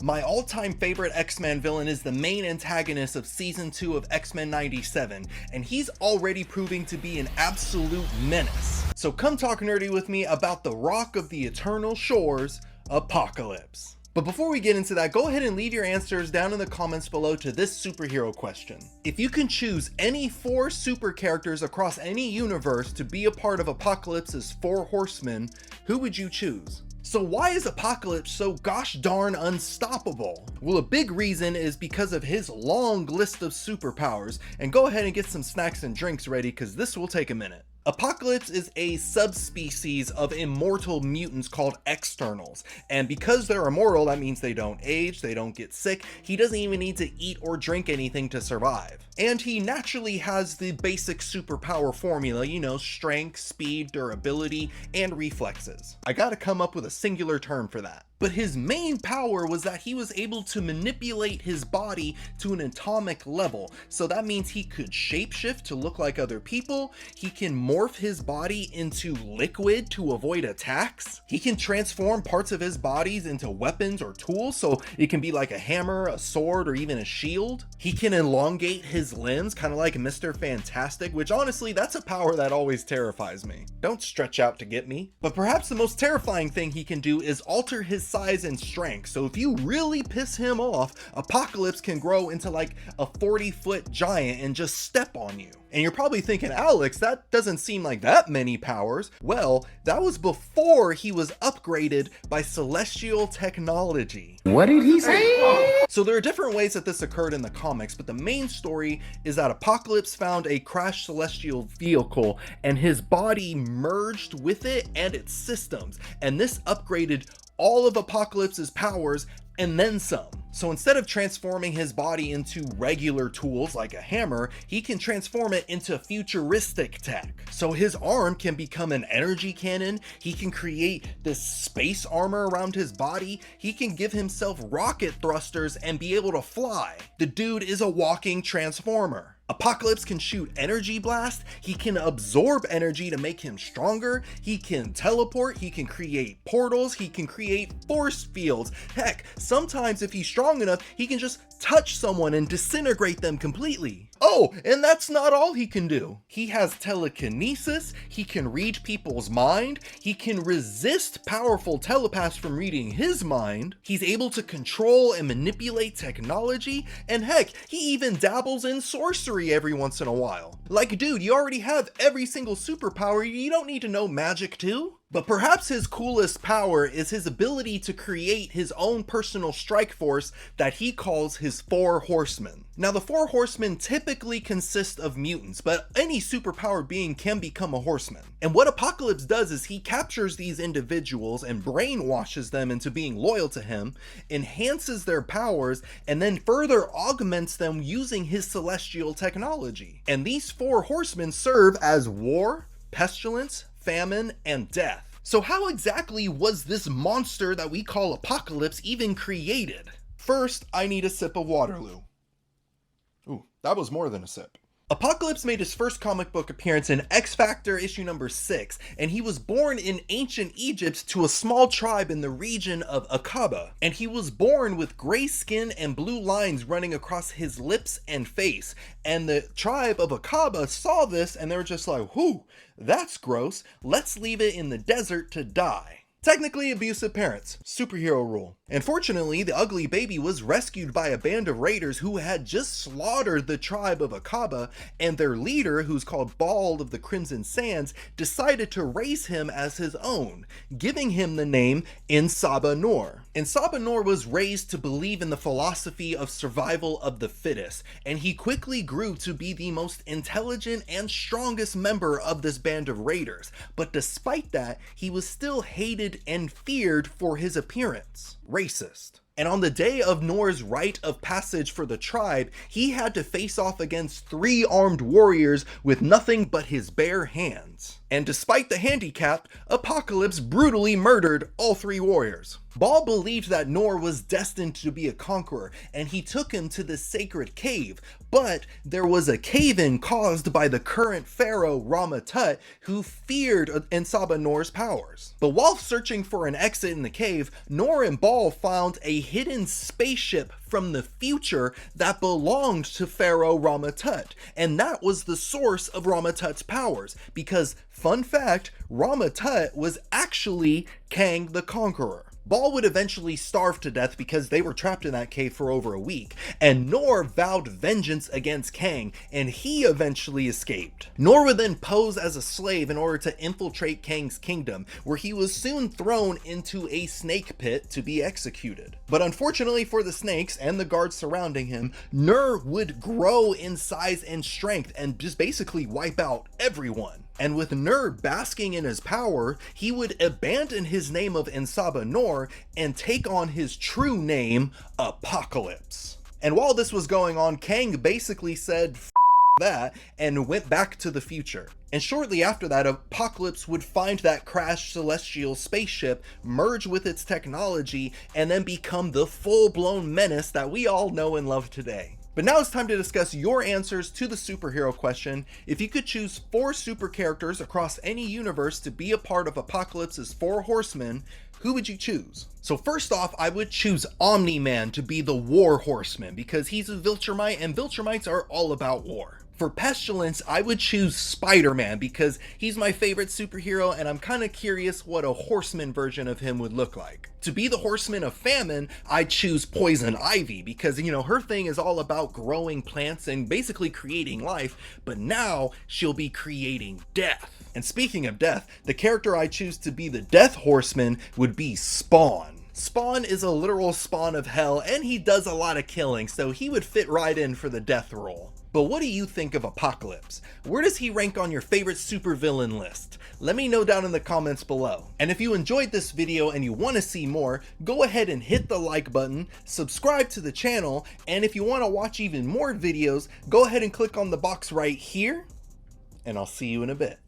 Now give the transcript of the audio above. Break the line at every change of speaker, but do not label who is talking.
My all-time favorite X-Men villain is the main antagonist of Season 2 of X-Men 97, and he's already proving to be an absolute menace. So come talk nerdy with me about the Rock of the Eternal Shores, Apocalypse. But before we get into that, go ahead and leave your answers down in the comments below to this superhero question. If you can choose any 4 super characters across any universe to be a part of Apocalypse's 4 Horsemen, who would you choose? So why is Apocalypse so gosh darn unstoppable? Well, a big reason is because of his long list of superpowers, and go ahead and get some snacks and drinks ready because this will take a minute. Apocalypse is a subspecies of immortal mutants called externals, and because they're immortal, that means they don't age, they don't get sick, he doesn't even need to eat or drink anything to survive. And he naturally has the basic superpower formula, you know, strength, speed, durability, and reflexes. I gotta come up with a singular term for that. But his main power was that he was able to manipulate his body to an atomic level. So that means he could shapeshift to look like other people, he can morph his body into liquid to avoid attacks, he can transform parts of his bodies into weapons or tools, so it can be like a hammer, a sword, or even a shield. He can elongate his limbs, kind of like Mr. Fantastic, which honestly, that's a power that always terrifies me. Don't stretch out to get me. But perhaps the most terrifying thing he can do is alter his size and strength. So if you really piss him off, Apocalypse can grow into like a 40-foot giant and just step on you. And you're probably thinking, Alex, that doesn't seem like that many powers. Well, that was before he was upgraded by celestial technology.
What did he say?
So there are different ways that this occurred in the comics, but the main story is that Apocalypse found a crashed celestial vehicle and his body merged with it and its systems. And this upgraded all of Apocalypse's powers and then some. So instead of transforming his body into regular tools like a hammer, he can transform it into futuristic tech. So his arm can become an energy cannon, he can create this space armor around his body, he can give himself rocket thrusters and be able to fly. The dude is a walking transformer. Apocalypse can shoot energy blast, he can absorb energy to make him stronger, he can teleport, he can create portals, he can create force fields. Heck, sometimes if he's strong enough, he can just touch someone and disintegrate them completely. Oh, and that's not all he can do. He has telekinesis, he can read people's mind, he can resist powerful telepaths from reading his mind, he's able to control and manipulate technology, and heck, he even dabbles in sorcery every once in a while. Like, dude, you already have every single superpower, you don't need to know magic too? But perhaps his coolest power is his ability to create his own personal strike force that he calls his 4 Horsemen. Now the 4 Horsemen typically consist of mutants, but any superpowered being can become a horseman. And what Apocalypse does is he captures these individuals and brainwashes them into being loyal to him, enhances their powers, and then further augments them using his celestial technology. And these 4 Horsemen serve as war, pestilence, famine, and death. So how exactly was this monster that we call Apocalypse even created? First, I need a sip of Waterloo. Ooh, that was more than a sip. Apocalypse made his first comic book appearance in X Factor issue number 6, and he was born in ancient Egypt to a small tribe in the region of Aqaba. And he was born with gray skin and blue lines running across his lips and face. And the tribe of Aqaba saw this and they were just like, whew, that's gross, let's leave it in the desert to die. Technically abusive parents, superhero rule. Unfortunately, the ugly baby was rescued by a band of raiders who had just slaughtered the tribe of Aqaba, and their leader, who's called Bald of the Crimson Sands, decided to raise him as his own, giving him the name En Sabah Nur. En Sabah Nur was raised to believe in the philosophy of survival of the fittest, and he quickly grew to be the most intelligent and strongest member of this band of raiders. But despite that, he was still hated and feared for his appearance. Racist. And on the day of Nor's rite of passage for the tribe, he had to face off against 3 armed warriors with nothing but his bare hands. And despite the handicap, Apocalypse brutally murdered all 3 warriors. Baal believed that Nur was destined to be a conqueror, and he took him to the sacred cave, but there was a cave-in caused by the current pharaoh Rama-Tut, who feared En Sabah Nur's powers. But while searching for an exit in the cave, Nur and Baal found a hidden spaceship from the future that belonged to Pharaoh Rama-Tut, and that was the source of Rama-Tut's powers, because, fun fact, Rama-Tut was actually Kang the Conqueror. Baal would eventually starve to death because they were trapped in that cave for over a week, and Nur vowed vengeance against Kang, and he eventually escaped. Nur would then pose as a slave in order to infiltrate Kang's kingdom, where he was soon thrown into a snake pit to be executed. But unfortunately for the snakes and the guards surrounding him, Nur would grow in size and strength and just basically wipe out everyone. And with Nur basking in his power, he would abandon his name of En Sabah Nur and take on his true name, Apocalypse. And while this was going on, Kang basically said F that and went back to the future. And shortly after that, Apocalypse would find that crashed celestial spaceship, merge with its technology, and then become the full-blown menace that we all know and love today. But now it's time to discuss your answers to the superhero question. If you could choose 4 super characters across any universe to be a part of Apocalypse's 4 Horsemen, who would you choose? So first off, I would choose Omni-Man to be the War Horseman because he's a Viltrumite and Viltrumites are all about war. For Pestilence, I would choose Spider-Man because he's my favorite superhero and I'm kind of curious what a horseman version of him would look like. To be the Horseman of Famine, I'd choose Poison Ivy because, her thing is all about growing plants and basically creating life, but now she'll be creating death. And speaking of death, the character I choose to be the Death Horseman would be Spawn. Spawn is a literal spawn of hell and he does a lot of killing, so he would fit right in for the death role. But what do you think of Apocalypse? Where does he rank on your favorite supervillain list? Let me know down in the comments below. And if you enjoyed this video and you want to see more, go ahead and hit the like button, subscribe to the channel, and if you want to watch even more videos, go ahead and click on the box right here, and I'll see you in a bit.